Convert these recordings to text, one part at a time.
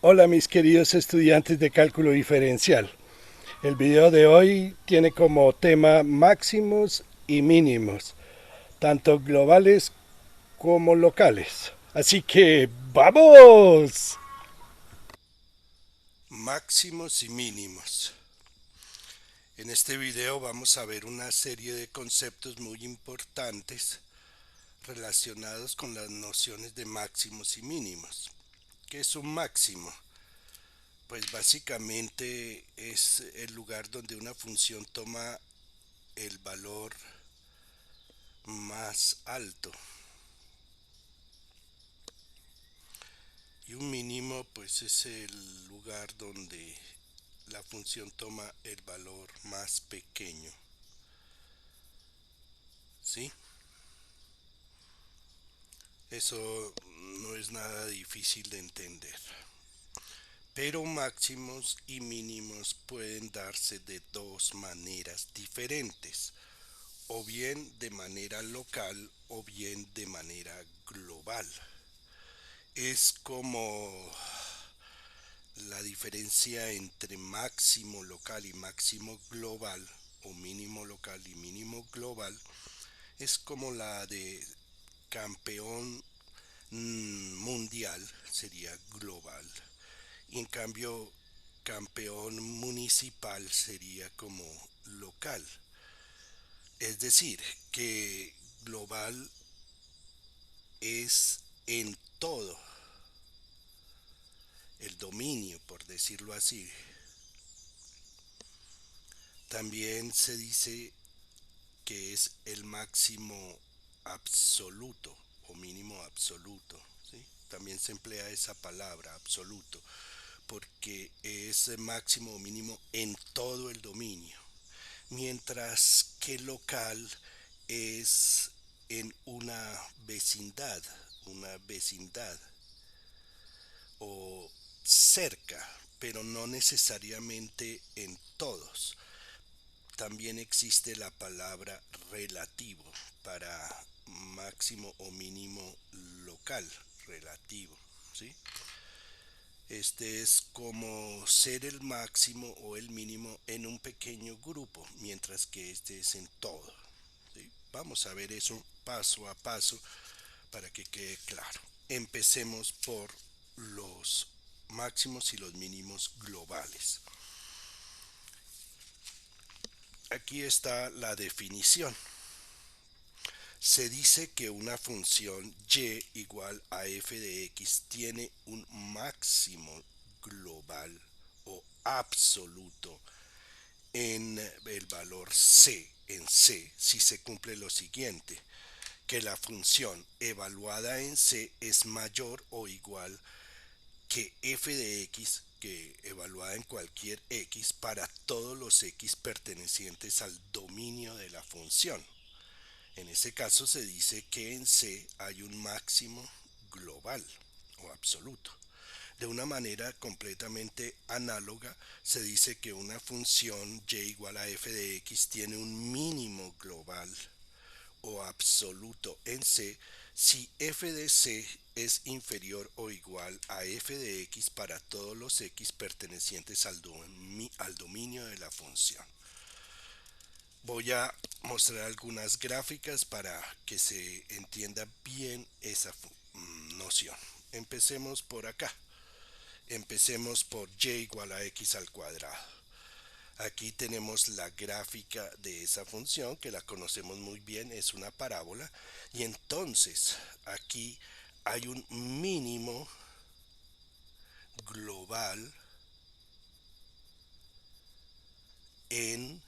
Hola mis queridos estudiantes de cálculo diferencial. El video de hoy tiene como tema máximos y mínimos, tanto globales como locales. Así que ¡vamos! Máximos y mínimos. En este video vamos a ver una serie de conceptos muy importantes relacionados con las nociones de máximos y mínimos. ¿Qué es un máximo? Pues básicamente es el lugar donde una función toma el valor más alto, y un mínimo pues es el lugar donde la función toma el valor más pequeño. ¿Sí? Eso no es nada difícil de entender. Pero máximos y mínimos pueden darse de dos maneras diferentes, o bien de manera local o bien de manera global. Es como la diferencia entre máximo local y máximo global, o mínimo local y mínimo global, es como la de campeón mundial, sería global, y en cambio campeón municipal sería como local. Es decir, que global es en todo el dominio, por decirlo así. También se dice que es el máximo absoluto o mínimo absoluto. ¿Sí? También se emplea esa palabra, absoluto, porque es máximo o mínimo en todo el dominio, mientras que local es en una vecindad o cerca, pero no necesariamente en todos. También existe la palabra relativo para máximo o mínimo local, relativo, ¿sí? Este es como ser el máximo o el mínimo en un pequeño grupo, mientras que este es en todo. ¿Sí? Vamos a ver eso paso a paso para que quede claro. Empecemos por los máximos y los mínimos globales. Aquí está la definición. Se dice que una función y igual a f de x tiene un máximo global o absoluto en el valor c en c si se cumple lo siguiente: que la función evaluada en c es mayor o igual que f de x, que evaluada en cualquier x para todos los x pertenecientes al dominio de la función. En ese caso se dice que en C hay un máximo global o absoluto. De una manera completamente análoga, se dice que una función y igual a f de x tiene un mínimo global o absoluto en C si f de c es inferior o igual a f de x para todos los x pertenecientes al dominio de la función. Voy a mostrar algunas gráficas para que se entienda bien esa noción. Empecemos por acá. Empecemos por y igual a x al cuadrado. Aquí tenemos la gráfica de esa función, que la conocemos muy bien, es una parábola. Y entonces aquí hay un mínimo global en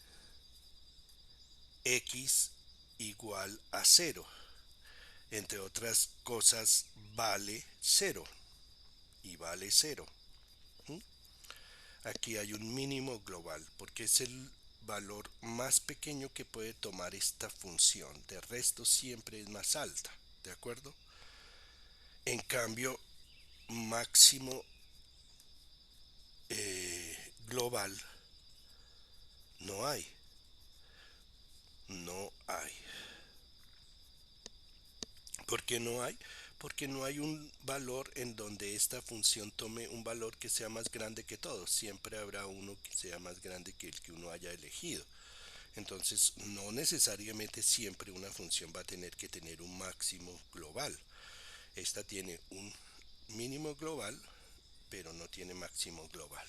x igual a cero. Entre otras cosas, vale cero y vale cero. ¿Mm? Aquí hay un mínimo global porque es el valor más pequeño que puede tomar esta función. De resto siempre es más alta. ¿De acuerdo? En cambio, máximo global no hay. No hay. ¿Por qué no hay? porque no hay un valor en donde esta función tome un valor que sea más grande que todo. Siempre habrá uno que sea más grande que el que uno haya elegido. Entonces, no necesariamente siempre una función va a tener que tener un máximo global. Esta tiene un mínimo global, pero no tiene máximo global.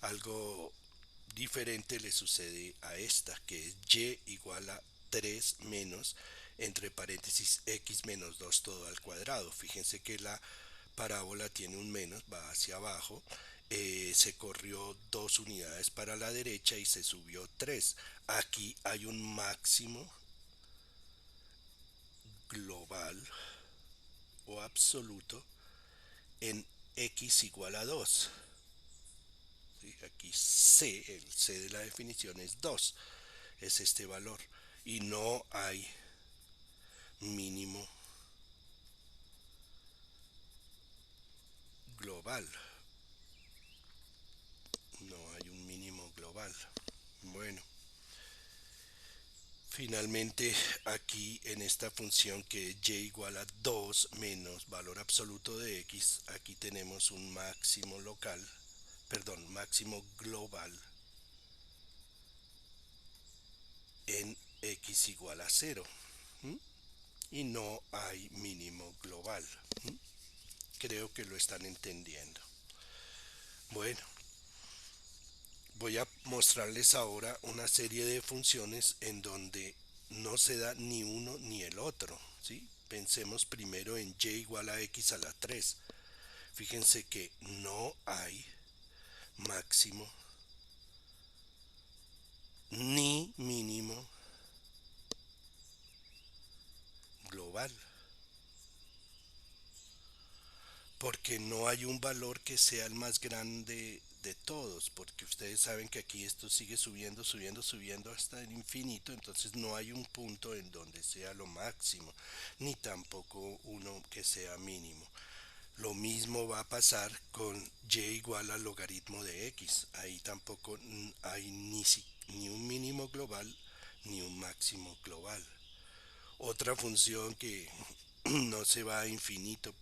Algo diferente le sucede a esta, que es y igual a 3 menos, entre paréntesis, x menos 2 todo al cuadrado. Fíjense que la parábola tiene un menos, va hacia abajo, se corrió 2 unidades para la derecha y se subió 3. Aquí hay un máximo global o absoluto en x igual a 2. ¿Sí? Aquí c, el c de la definición es 2, es este valor. Y no hay mínimo global. No hay un mínimo global. Bueno, finalmente aquí en esta función que es y igual a 2 menos valor absoluto de x, aquí tenemos un máximo local, perdón, máximo global en x igual a 0. ¿Mm? Y no hay mínimo global. ¿Mm? Creo que lo están entendiendo. Bueno, voy a mostrarles ahora una serie de funciones en donde no se da ni uno ni el otro, ¿sí? Pensemos primero en y igual a x a la 3. Fíjense que no hay máximo ni mínimo global, porque no hay un valor que sea el más grande de todos, porque ustedes saben que aquí esto sigue subiendo, subiendo, subiendo hasta el infinito, entonces no hay un punto en donde sea lo máximo, ni tampoco uno que sea mínimo. Lo mismo va a pasar con y igual al logaritmo de x. Ahí tampoco hay ni un mínimo global ni un máximo global. Otra función que no se va a infinito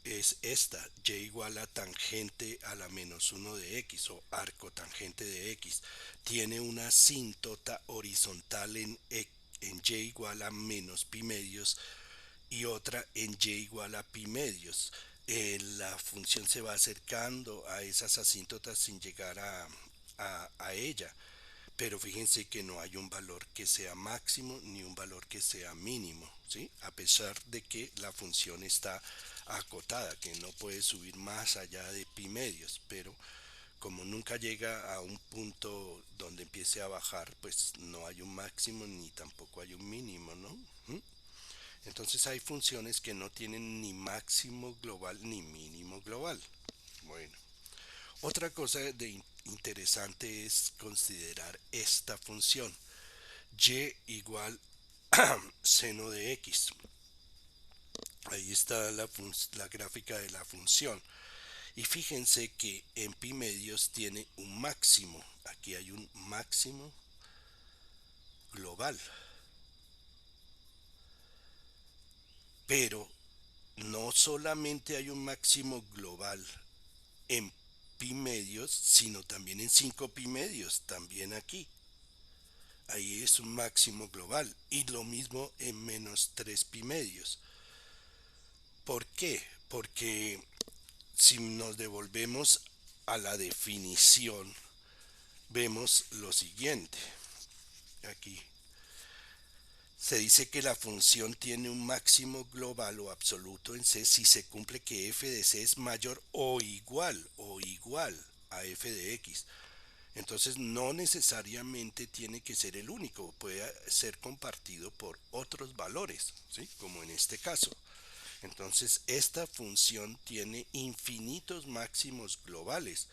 es esta, y igual a tangente a la menos 1 de x o arco tangente de x. Tiene una asíntota horizontal en y igual a menos pi medios y otra en y igual a pi medios. La función se va acercando a esas asíntotas sin llegar a ella. Pero fíjense que no hay un valor que sea máximo ni un valor que sea mínimo, ¿sí? A pesar de que la función está acotada, que no puede subir más allá de pi medios, pero como nunca llega a un punto donde empiece a bajar, pues no hay un máximo ni tampoco hay un mínimo, ¿no? ¿Mm? Entonces hay funciones que no tienen ni máximo global ni mínimo global. Bueno, otra cosa de interesante es considerar esta función y igual seno de x. Ahí está la gráfica de la función. Y fíjense que en pi medios tiene un máximo. Aquí hay un máximo global. Pero no solamente hay un máximo global en pi medios, sino también en 5 pi medios, también aquí. Ahí es un máximo global. Y lo mismo en menos 3 pi medios. ¿Por qué? Porque si nos devolvemos a la definición, vemos lo siguiente. Aquí se dice que la función tiene un máximo global o absoluto en C si se cumple que f de C es mayor o igual a f de x. Entonces no necesariamente tiene que ser el único, puede ser compartido por otros valores, ¿sí? Como en este caso. Entonces esta función tiene infinitos máximos globales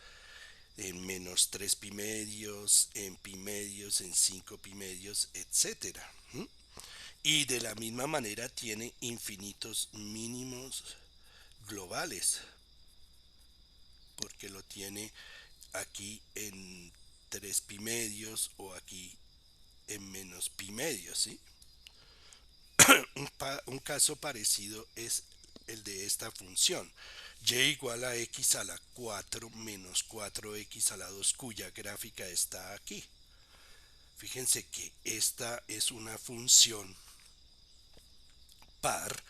en menos 3 pi medios, en pi medios, en 5 pi medios, etcétera. Y de la misma manera tiene infinitos mínimos globales, porque lo tiene aquí en 3 pi medios o aquí en menos pi medios, ¿sí? Un caso parecido es el de esta función y igual a x a la 4 menos 4x a la 2 cuya gráfica está aquí. Fíjense que esta es una función par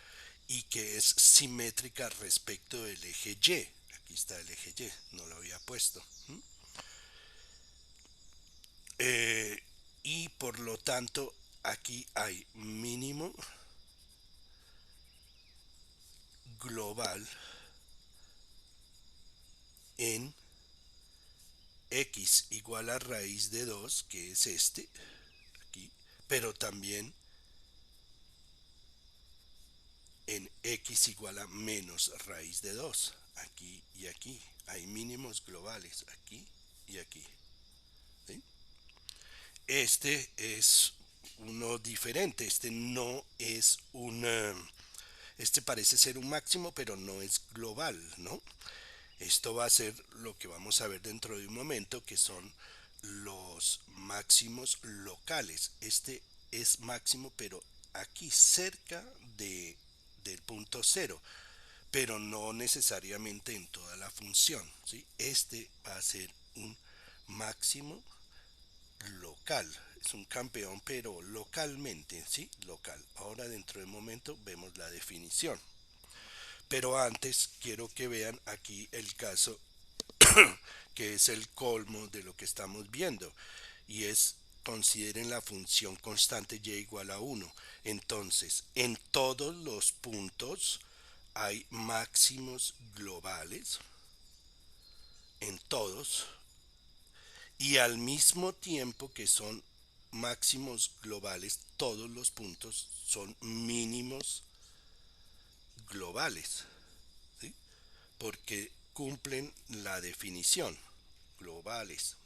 y que es simétrica respecto del eje y. Aquí está el eje y, no lo había puesto. Eh, y por lo tanto aquí hay mínimo global en x igual a raíz de 2, que es este, aquí, pero también en x igual a menos raíz de 2, aquí y aquí. Hay mínimos globales aquí y aquí. ¿Sí? Este es uno diferente, este no es una... Este parece ser un máximo, pero no es global, ¿no? Esto va a ser lo que vamos a ver dentro de un momento, que son los máximos locales. Este es máximo, pero aquí cerca del punto cero, pero no necesariamente en toda la función, ¿sí? Este va a ser un máximo local. Es un campeón, pero localmente, ¿sí? Local. Ahora dentro de un momento vemos la definición. Pero antes quiero que vean aquí el caso que es el colmo de lo que estamos viendo, y es consideren la función constante y igual a 1. Entonces, en todos los puntos hay máximos globales, en todos, y al mismo tiempo que son máximos globales, todos los puntos son mínimos globales, ¿sí? Porque cumplen la definición, globales.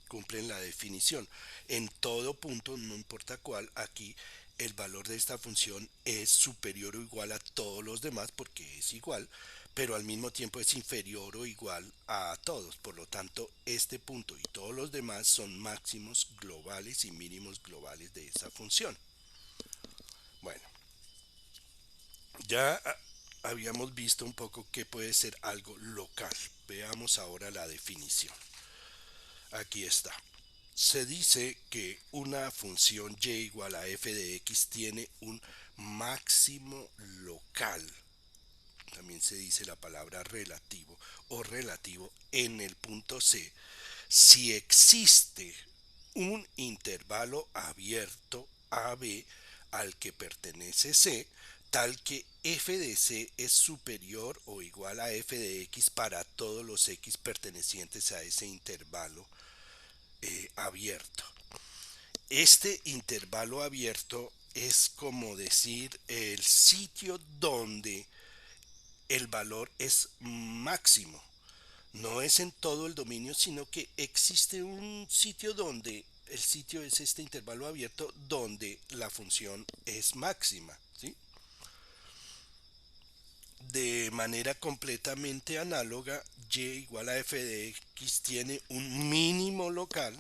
Cumplen la definición. En todo punto, no importa cuál, aquí el valor de esta función es superior o igual a todos los demás porque es igual, pero al mismo tiempo es inferior o igual a todos. Por lo tanto, este punto y todos los demás son máximos globales y mínimos globales de esa función. Bueno, ya habíamos visto un poco qué puede ser algo local. Veamos ahora la definición. Aquí está. Se dice que una función y igual a f de x tiene un máximo local. También se dice la palabra relativo o relativo en el punto C si existe un intervalo abierto AB al que pertenece C, tal que f de C es superior o igual a f de x para todos los x pertenecientes a ese intervalo abierto. Este intervalo abierto es como decir el sitio donde el valor es máximo. No es en todo el dominio, sino que existe un sitio donde el sitio es este intervalo abierto donde la función es máxima, ¿sí? De manera completamente análoga, y igual a f de x tiene un mínimo local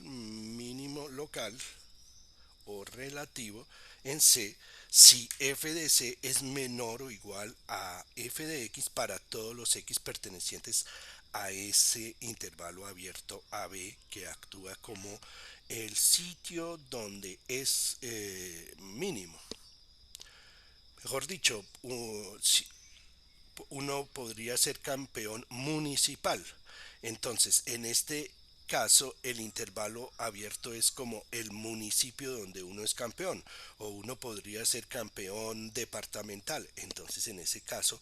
o relativo en C si f de C es menor o igual a f de x para todos los x pertenecientes a ese intervalo abierto AB que actúa como el sitio donde es mínimo. Mejor dicho, uno podría ser campeón municipal. Entonces, en este caso, el intervalo abierto es como el municipio donde uno es campeón, o uno podría ser campeón departamental. Entonces, en ese caso,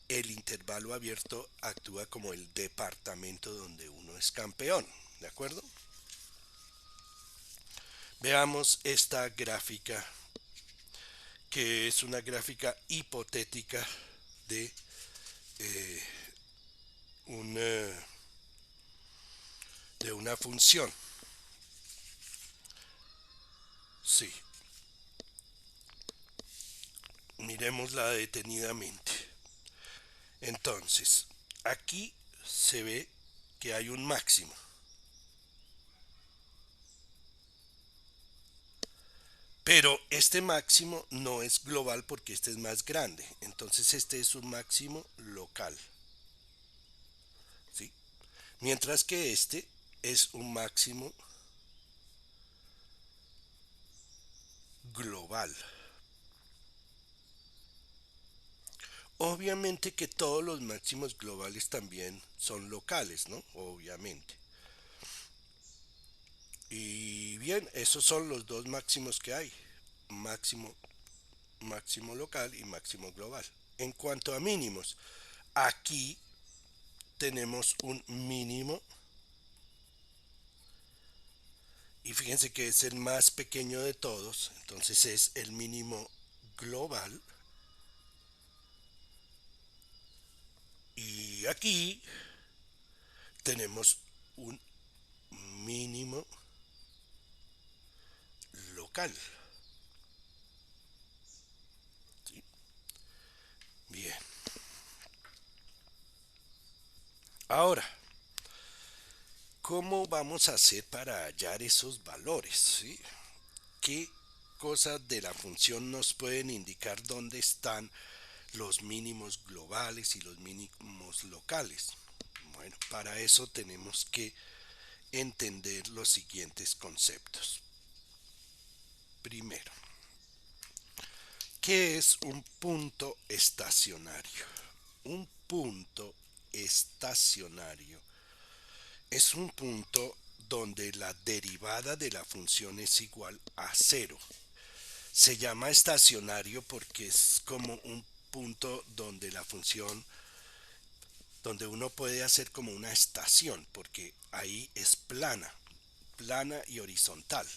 el intervalo abierto actúa como el departamento donde uno es campeón. ¿De acuerdo? Veamos esta gráfica, que es una gráfica hipotética de eh, un de una función. Sí, miremosla detenidamente. Entonces, aquí se ve que hay un máximo. Pero este máximo no es global porque este es más grande. Entonces este es un máximo local. ¿Sí? Mientras que este es un máximo global. Obviamente que todos los máximos globales también son locales, ¿no? Obviamente. Y bien, esos son los dos máximos que hay. Máximo, máximo local y máximo global. En cuanto a mínimos, aquí tenemos un mínimo y fíjense que es el más pequeño de todos, entonces es el mínimo global. Y aquí tenemos un mínimo local. ¿Sí? Bien. Ahora, ¿cómo vamos a hacer para hallar esos valores? ¿Sí? ¿Qué cosas de la función nos pueden indicar dónde están los mínimos globales y los mínimos locales? Bueno, para eso tenemos que entender los siguientes conceptos. Primero, ¿qué es un punto estacionario? Un punto estacionario es un punto donde la derivada de la función es igual a cero. Se llama estacionario porque es como un punto donde la función, donde uno puede hacer como una estación, porque ahí es plana, plana y horizontal.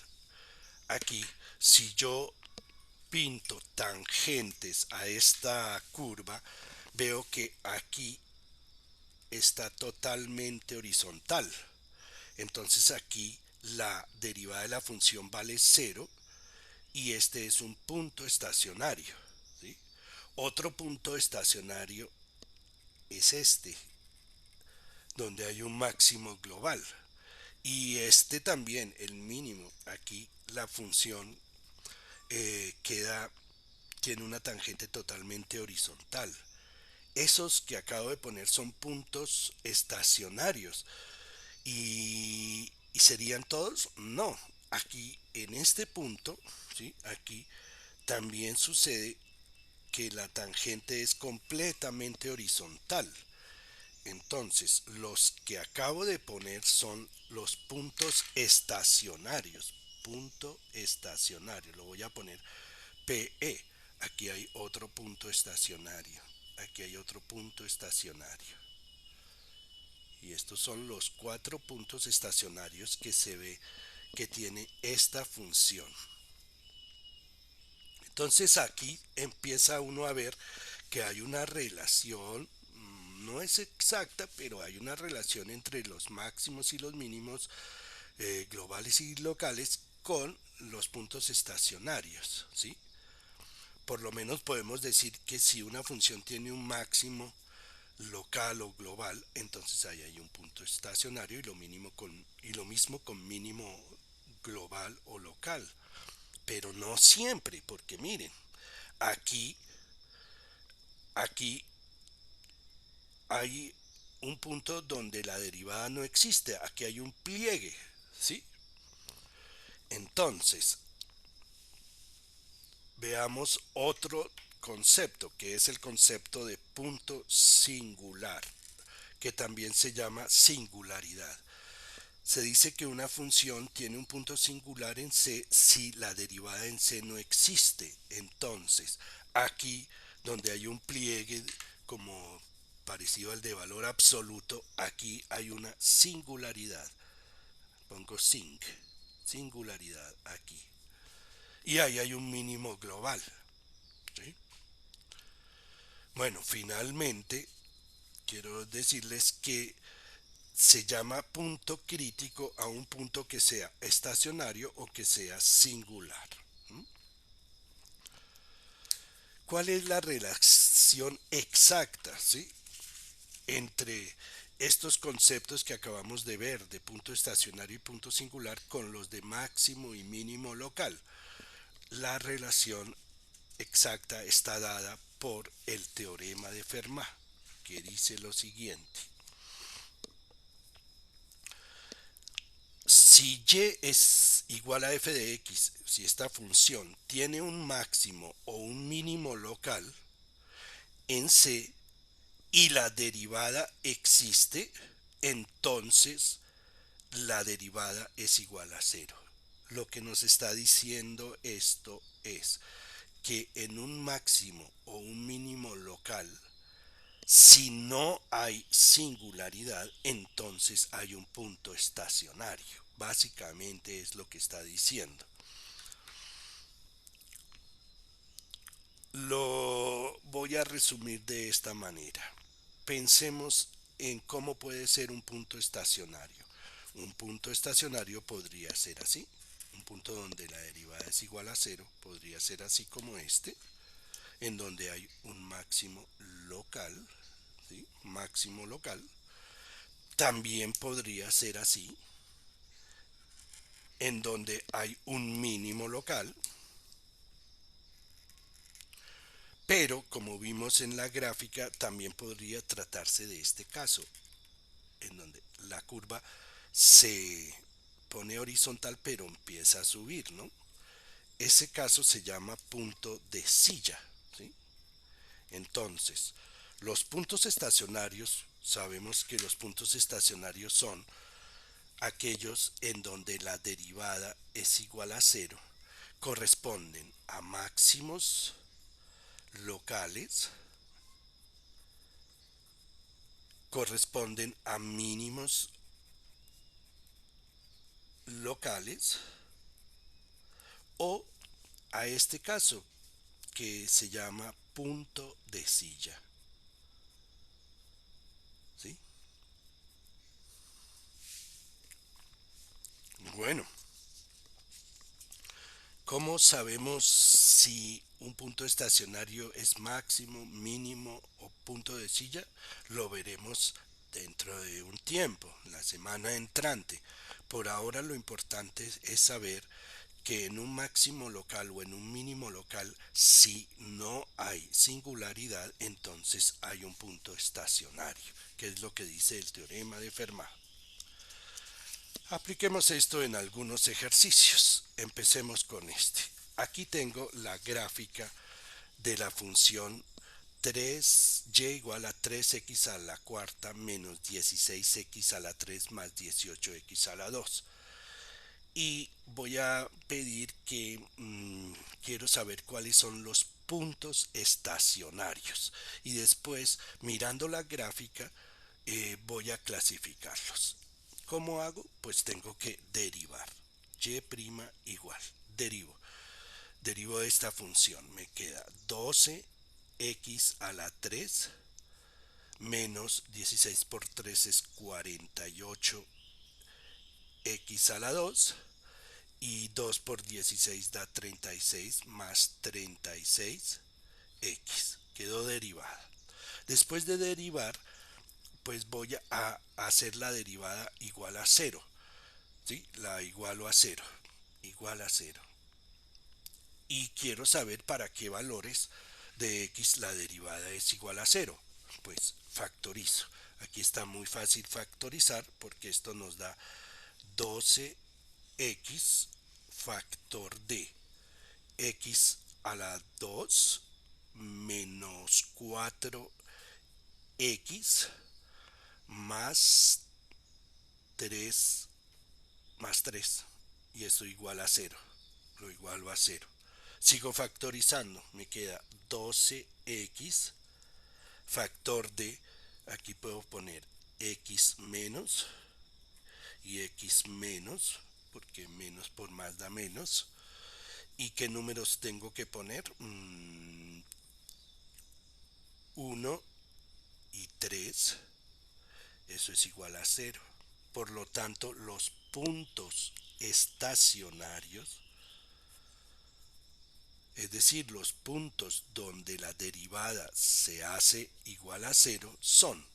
Aquí, si yo pinto tangentes a esta curva, veo que aquí está totalmente horizontal. Entonces aquí la derivada de la función vale cero y este es un punto estacionario. ¿Sí? Otro punto estacionario es este, donde hay un máximo global. Y este también, el mínimo. Aquí la función queda, tiene una tangente totalmente horizontal. Esos que acabo de poner son puntos estacionarios. ¿Y serían todos? No. Aquí, en este punto, ¿sí? Aquí también sucede que la tangente es completamente horizontal. Entonces, los que acabo de poner son los puntos estacionarios. Punto estacionario. Lo voy a poner PE. Aquí hay otro punto estacionario. Aquí hay otro punto estacionario. Y estos son los cuatro puntos estacionarios que se ve que tiene esta función. Entonces aquí empieza uno a ver que hay una relación, no es exacta, pero hay una relación entre los máximos y los mínimos globales y locales con los puntos estacionarios, ¿sí? Por lo menos podemos decir que si una función tiene un máximo local o global, entonces ahí hay un punto estacionario y lo mismo con mínimo global o local. Pero no siempre, porque miren, aquí, aquí hay un punto donde la derivada no existe, aquí hay un pliegue, ¿sí? Entonces, veamos otro concepto, que es el concepto de punto singular, que también se llama singularidad. Se dice que una función tiene un punto singular en C si la derivada en C no existe. Entonces, aquí donde hay un pliegue como parecido al de valor absoluto, aquí hay una singularidad. Pongo singularidad aquí. Y ahí hay un mínimo global. ¿Sí? Bueno, finalmente quiero decirles que se llama punto crítico a un punto que sea estacionario o que sea singular. ¿Mm? ¿Cuál es la relación exacta, ¿sí? entre estos conceptos que acabamos de ver de punto estacionario y punto singular con los de máximo y mínimo local? la relación exacta está dada por el teorema de Fermat, que dice lo siguiente. Si y es igual a f de x, si esta función tiene un máximo o un mínimo local en C y la derivada existe, entonces la derivada es igual a cero. Lo que nos está diciendo esto es que en un máximo o un mínimo local, si no hay singularidad, entonces hay un punto estacionario. Básicamente es lo que está diciendo. Lo voy a resumir de esta manera. Pensemos en cómo puede ser un punto estacionario. Un punto estacionario podría ser así. Un punto donde la derivada es igual a cero podría ser así como este, en donde hay un máximo local, ¿sí? Máximo local. También podría ser así, en donde hay un mínimo local, pero como vimos en la gráfica, también podría tratarse de este caso, en donde la curva se pone horizontal pero empieza a subir, ¿no? Ese caso se llama punto de silla, ¿sí? Entonces, los puntos estacionarios, sabemos que los puntos estacionarios son aquellos en donde la derivada es igual a cero, corresponden a máximos locales, corresponden a mínimos locales o a este caso que se llama punto de silla, ¿sí? Bueno, ¿cómo sabemos si un punto estacionario es máximo, mínimo o punto de silla? Lo veremos dentro de un tiempo, la semana entrante. Por ahora lo importante es saber que en un máximo local o en un mínimo local, si no hay singularidad, entonces hay un punto estacionario, que es lo que dice el teorema de Fermat. Apliquemos esto en algunos ejercicios. Empecemos con este. Aquí tengo la gráfica de la función 3y igual a 3x a la cuarta menos 16x a la 3 más 18x a la 2. Y voy a pedir que quiero saber cuáles son los puntos estacionarios. Y después, mirando la gráfica, voy a clasificarlos. ¿Cómo hago? Pues tengo que derivar. Y' igual. Derivo de esta función. Me queda 12x a la 3 menos 16 por 3 es 48x a la 2 y 2 por 16 da 36 más 36x. Quedó derivada. Después de derivar, pues voy a hacer la derivada igual a 0. ¿Sí? La igualo a 0. Igual a 0. Y quiero saber para qué valores de x la derivada es igual a 0. Pues factorizo. Aquí está muy fácil factorizar porque esto nos da 12x factor de x a la 2 menos 4x más 3 más 3 y esto igual a 0. Lo igualo a 0. Sigo factorizando, me queda 12x factor de, aquí puedo poner x menos y x menos, porque menos por más da menos. ¿Y qué números tengo que poner? 1 y 3. Eso es igual a 0. Por lo tanto, los puntos estacionarios, es decir, los puntos donde la derivada se hace igual a 0, son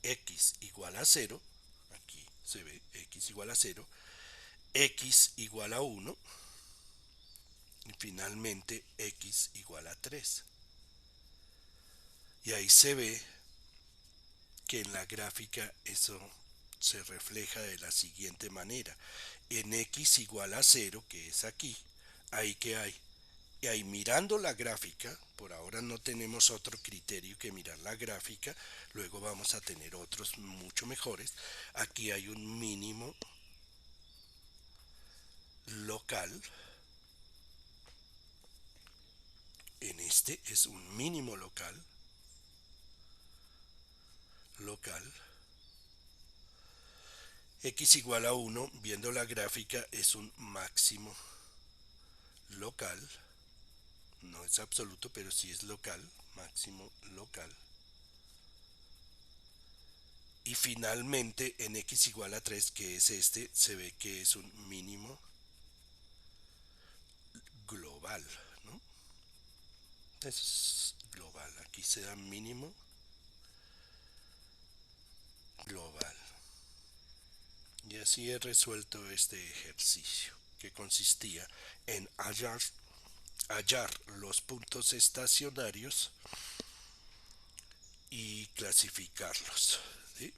x igual a 0, aquí se ve x igual a 0, x igual a 1, y finalmente x igual a 3. Y ahí se ve que en la gráfica eso se refleja de la siguiente manera. En x igual a 0, que es aquí, ahí que hay. Y ahí mirando la gráfica, por ahora no tenemos otro criterio que mirar la gráfica, luego vamos a tener otros mucho mejores. Aquí hay un mínimo local, en este es un mínimo local, x igual a 1, viendo la gráfica, es un máximo local, no es absoluto, pero sí es local, máximo local. Y finalmente en x igual a 3, que es este, se ve que es un mínimo global, ¿no? Es global, aquí se da mínimo global. Y así he resuelto este ejercicio, que consistía en hallar los puntos estacionarios y clasificarlos, ¿sí?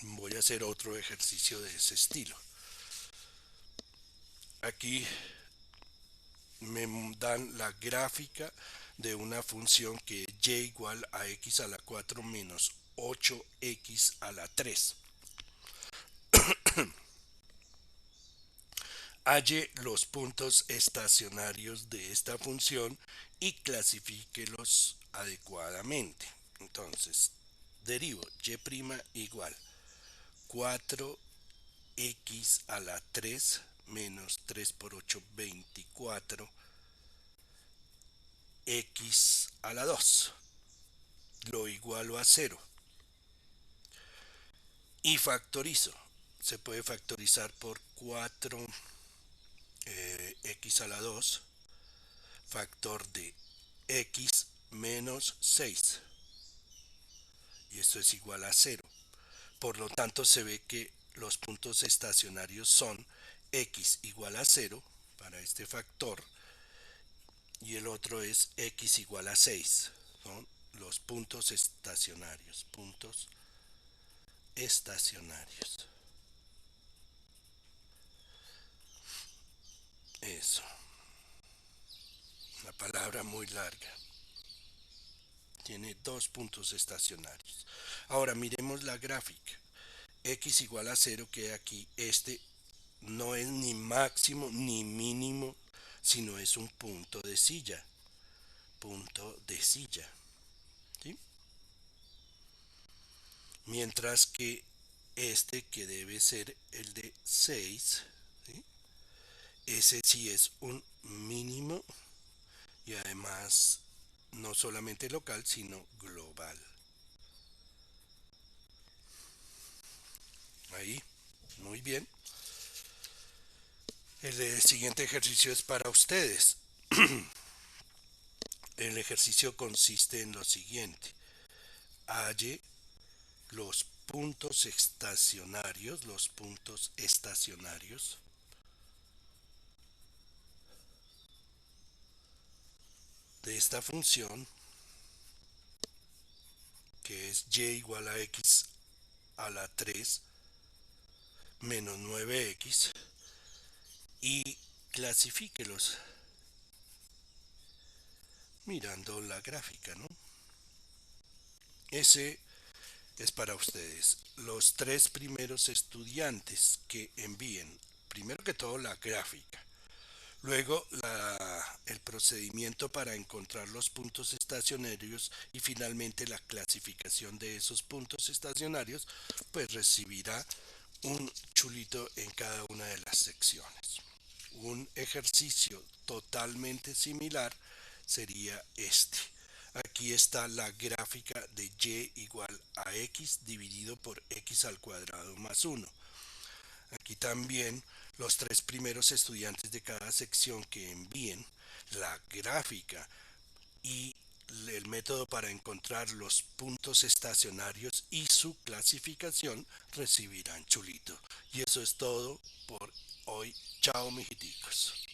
Voy a hacer otro ejercicio de ese estilo. Aquí me dan la gráfica de una función que es y igual a x a la 4 menos 8x a la 3. Halle los puntos estacionarios de esta función y clasifíquelos adecuadamente. Entonces, derivo y' igual 4x a la 3 menos 3 por 8, 24 x a la 2. Lo igualo a 0 y factorizo. Se puede factorizar por 4 x a la 2, factor de x menos 6. Y esto es igual a 0. Por lo tanto, se ve que los puntos estacionarios son x igual a 0 para este factor y el otro es x igual a 6. Son los puntos estacionarios. Puntos estacionarios. Eso. Una palabra muy larga. Tiene dos puntos estacionarios. Ahora miremos la gráfica. X igual a 0, que aquí este no es ni máximo ni mínimo, sino es un punto de silla. Punto de silla. ¿Sí? Mientras que este, que debe ser el de 6, ¿sí? Ese sí es un mínimo y además no solamente local, sino global. Ahí, muy bien. El siguiente ejercicio es para ustedes. El ejercicio consiste en lo siguiente. Halle los puntos estacionarios de esta función, que es y igual a x a la 3 menos 9x, y clasifíquelos mirando la gráfica, ¿no? Ese es para ustedes. Los tres primeros estudiantes que envíen, primero que todo, la gráfica, luego el procedimiento para encontrar los puntos estacionarios y finalmente la clasificación de esos puntos estacionarios, pues recibirá un chulito en cada una de las secciones. Un ejercicio totalmente similar sería este. Aquí está la gráfica de y igual a x dividido por x al cuadrado más 1. Aquí también los tres primeros estudiantes de cada sección que envíen la gráfica y el método para encontrar los puntos estacionarios y su clasificación recibirán chulito. Y eso es todo por hoy. Chao, mijiticos.